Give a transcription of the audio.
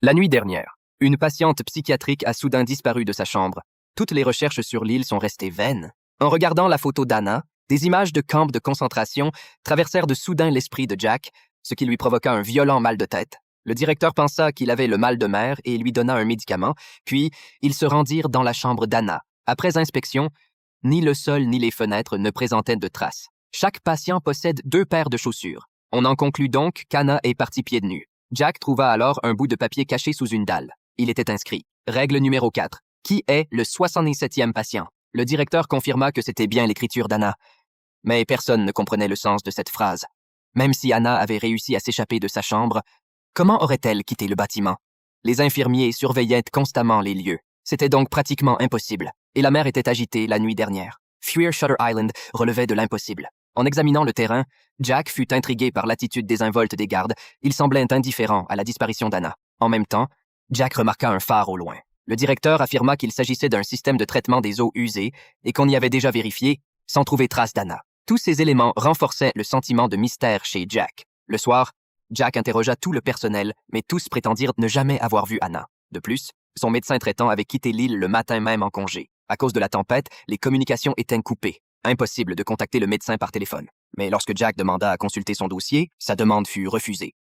La nuit dernière, une patiente psychiatrique a soudain disparu de sa chambre. Toutes les recherches sur l'île sont restées vaines. En regardant la photo d'Anna, des images de camps de concentration traversèrent de soudain l'esprit de Jack, ce qui lui provoqua un violent mal de tête. Le directeur pensa qu'il avait le mal de mer et lui donna un médicament, puis ils se rendirent dans la chambre d'Anna. Après inspection, ni le sol ni les fenêtres ne présentaient de traces. Chaque patient possède 2 paires de chaussures. On en conclut donc qu'Anna est partie pieds nus. Jack trouva alors un bout de papier caché sous une dalle. Il était inscrit. Règle numéro 4. Qui est le 77e patient? Le directeur confirma que c'était bien l'écriture d'Anna. Mais personne ne comprenait le sens de cette phrase. Même si Anna avait réussi à s'échapper de sa chambre, comment aurait-elle quitté le bâtiment? Les infirmiers surveillaient constamment les lieux. C'était donc pratiquement impossible. Et la mer était agitée la nuit dernière. Fuir Shutter Island relevait de l'impossible. En examinant le terrain, Jack fut intrigué par l'attitude désinvolte des gardes. Ils semblaient indifférents à la disparition d'Anna. En même temps, Jack remarqua un phare au loin. Le directeur affirma qu'il s'agissait d'un système de traitement des eaux usées et qu'on y avait déjà vérifié, sans trouver trace d'Anna. Tous ces éléments renforçaient le sentiment de mystère chez Jack. Le soir, Jack interrogea tout le personnel, mais tous prétendirent ne jamais avoir vu Anna. De plus, son médecin traitant avait quitté l'île le matin même en congé. À cause de la tempête, les communications étaient coupées. Impossible de contacter le médecin par téléphone. Mais lorsque Jack demanda à consulter son dossier, sa demande fut refusée.